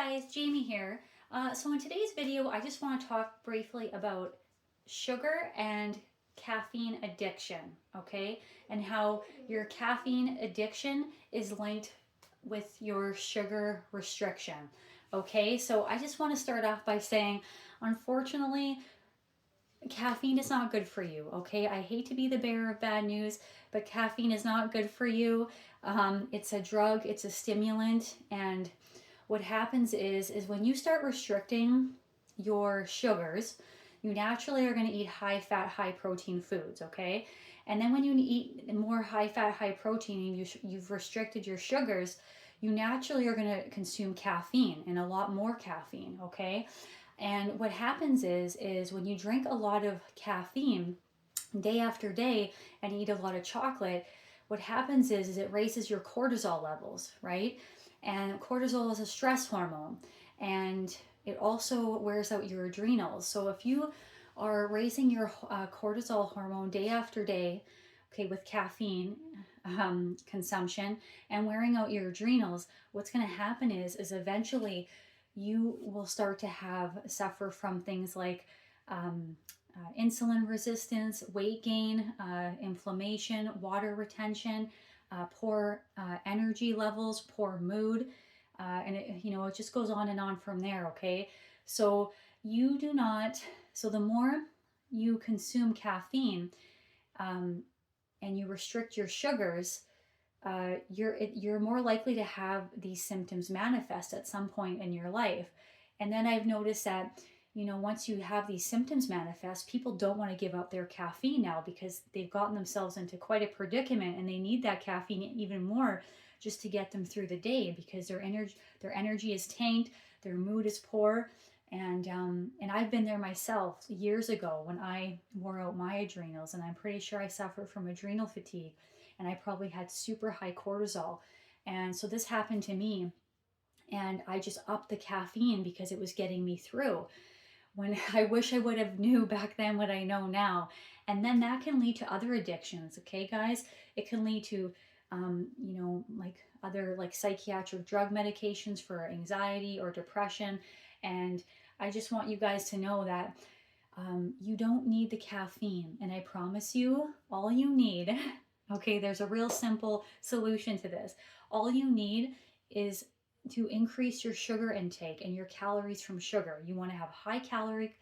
guys, Jamie here. So in today's video, I just want to talk briefly about sugar and caffeine addiction, okay? And how your caffeine addiction is linked with your sugar restriction, okay? So I just want to start off by saying, unfortunately, caffeine is not good for you, okay? I hate to be the bearer of bad news, but caffeine is not good for you. It's a drug, it's a stimulant, and what happens is when you start restricting your sugars, you naturally are going to eat high fat, high protein foods, okay? And then when you eat more high fat, high protein, and you've restricted your sugars, you naturally are going to consume caffeine and a lot more caffeine, okay? And what happens is when you drink a lot of caffeine day after day and eat a lot of chocolate, what happens is it raises your cortisol levels, right? And cortisol is a stress hormone, and it also wears out your adrenals. So if you are raising your cortisol hormone day after day, okay, with caffeine consumption and wearing out your adrenals, what's going to happen is eventually you will start to suffer from things like insulin resistance, weight gain, inflammation, water retention, poor energy levels, poor mood, and it just goes on and on from there, okay? So the more you consume caffeine and you restrict your sugars, you're more likely to have these symptoms manifest at some point in your life. And then I've noticed that once you have these symptoms manifest, people don't want to give up their caffeine now because they've gotten themselves into quite a predicament, and they need that caffeine even more just to get them through the day because their energy is tanked, their mood is poor, and I've been there myself years ago when I wore out my adrenals, and I'm pretty sure I suffered from adrenal fatigue, and I probably had super high cortisol, and so this happened to me, and I just upped the caffeine because it was getting me through. When I wish I would have knew back then what I know now. And then that can lead to other addictions, okay, guys? It can lead to, like psychiatric drug medications for anxiety or depression. And I just want you guys to know that you don't need the caffeine. And I promise you, all you need, okay, there's a real simple solution to this. All you need is to increase your sugar intake and your calories from sugar. You want to have high caloric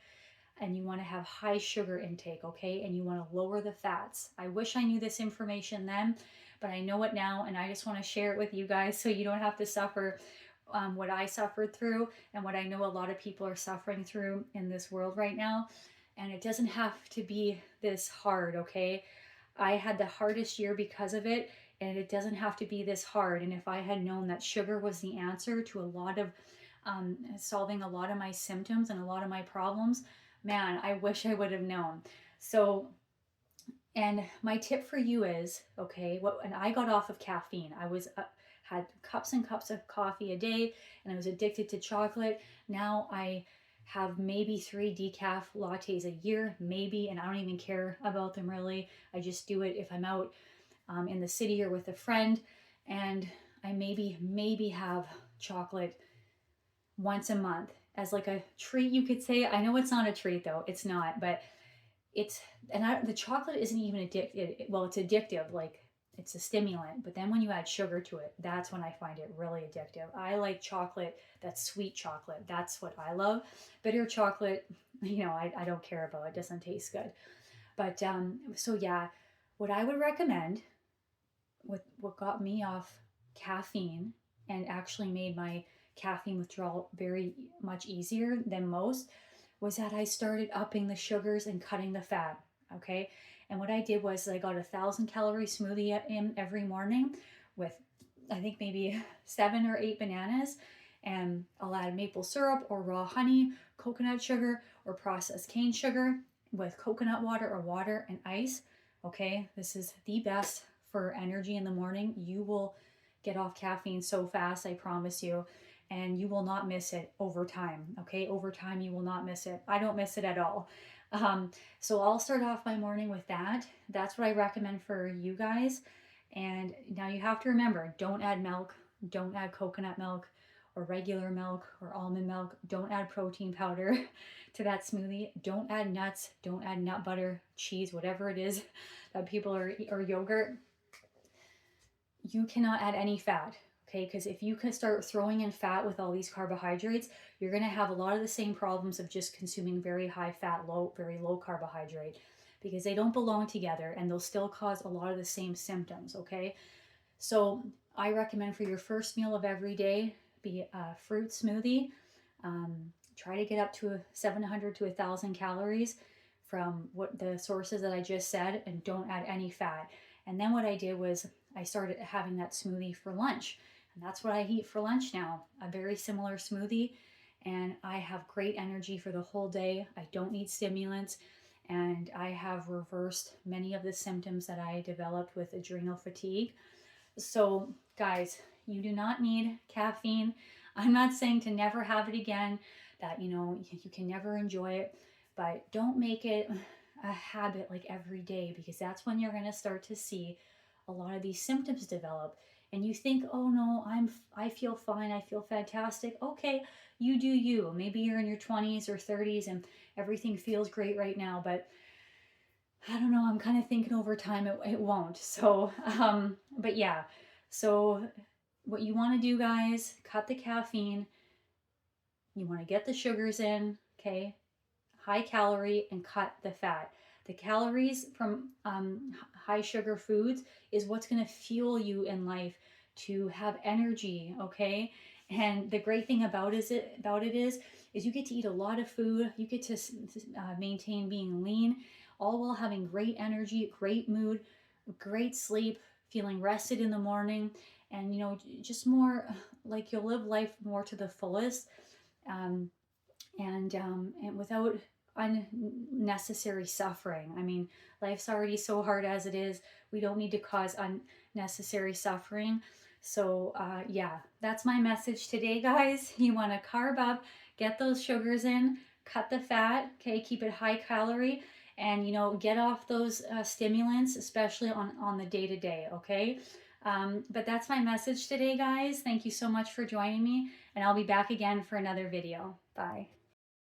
and you want to have high sugar intake, okay? And you want to lower the fats. I wish I knew this information then, but I know it now, and I just want to share it with you guys so you don't have to suffer what I suffered through and what I know a lot of people are suffering through in this world right now. And it doesn't have to be this hard, okay? I had the hardest year because of it, and it doesn't have to be this hard. And if I had known that sugar was the answer to a lot of solving a lot of my symptoms and a lot of my problems, man, I wish I would have known. So, and my tip for you is, okay, and I got off of caffeine. I had cups and cups of coffee a day, and I was addicted to chocolate. Now I have maybe 3 decaf lattes a year, maybe, and I don't even care about them really. I just do it if I'm out in the city or with a friend, and I maybe have chocolate once a month as like a treat, you could say. I know it's not a treat though, it's not, but the chocolate isn't even addictive. Well, it's addictive, like it's a stimulant, but then when you add sugar to it, that's when I find it really addictive. I like chocolate that's sweet chocolate. That's what I love. Bitter chocolate, I don't care about. It doesn't taste good. But so yeah, what I would recommend, what got me off caffeine and actually made my caffeine withdrawal very much easier than most, was that I started upping the sugars and cutting the fat, okay? And what I did was I got 1,000-calorie smoothie in every morning with, I think, maybe 7 or 8 bananas, and I'll add maple syrup or raw honey, coconut sugar, or processed cane sugar with coconut water or water and ice, okay? This is the best for energy in the morning. You will get off caffeine so fast, I promise you, and you will not miss it over time, okay? Over time, you will not miss it. I don't miss it at all. So I'll start off my morning with that. That's what I recommend for you guys. And now you have to remember, don't add milk, don't add coconut milk or regular milk or almond milk. Don't add protein powder to that smoothie. Don't add nuts. Don't add nut butter, cheese, whatever it is that people are, or yogurt. You cannot add any fat, okay? Because if you can start throwing in fat with all these carbohydrates, you're going to have a lot of the same problems of just consuming very high fat, very low carbohydrate, because they don't belong together and they'll still cause a lot of the same symptoms, okay? So I recommend for your first meal of every day, be a fruit smoothie. Try to get up to 700 to 1,000 calories from what the sources that I just said, and don't add any fat. And then what I did was I started having that smoothie for lunch. And that's what I eat for lunch now, a very similar smoothie. And I have great energy for the whole day. I don't need stimulants. And I have reversed many of the symptoms that I developed with adrenal fatigue. So guys, you do not need caffeine. I'm not saying to never have it again, that, you know, you can never enjoy it, but don't make it a habit like every day, because that's when you're going to start to see a lot of these symptoms develop. And you think, oh no, I feel fine, I feel fantastic. Okay, you do you. Maybe you're in your 20s or 30s and everything feels great right now, but I don't know, I'm kind of thinking over time it won't. So, but yeah, so what you want to do, guys, cut the caffeine. You want to get the sugars in, okay? High calorie, and cut the fat. The calories from high sugar foods is what's going to fuel you in life to have energy, okay? And the great thing about it is you get to eat a lot of food. You get to maintain being lean, all while having great energy, great mood, great sleep, feeling rested in the morning, and, you know, just more like you'll live life more to the fullest, and without unnecessary suffering. I mean, life's already so hard as it is. We don't need to cause unnecessary suffering. So yeah, that's my message today, guys. You want to carb up, get those sugars in, cut the fat, okay, keep it high calorie, and, you know, get off those stimulants, especially on the day-to-day, okay? But that's my message today, guys. Thank you so much for joining me, and I'll be back again for another video. Bye.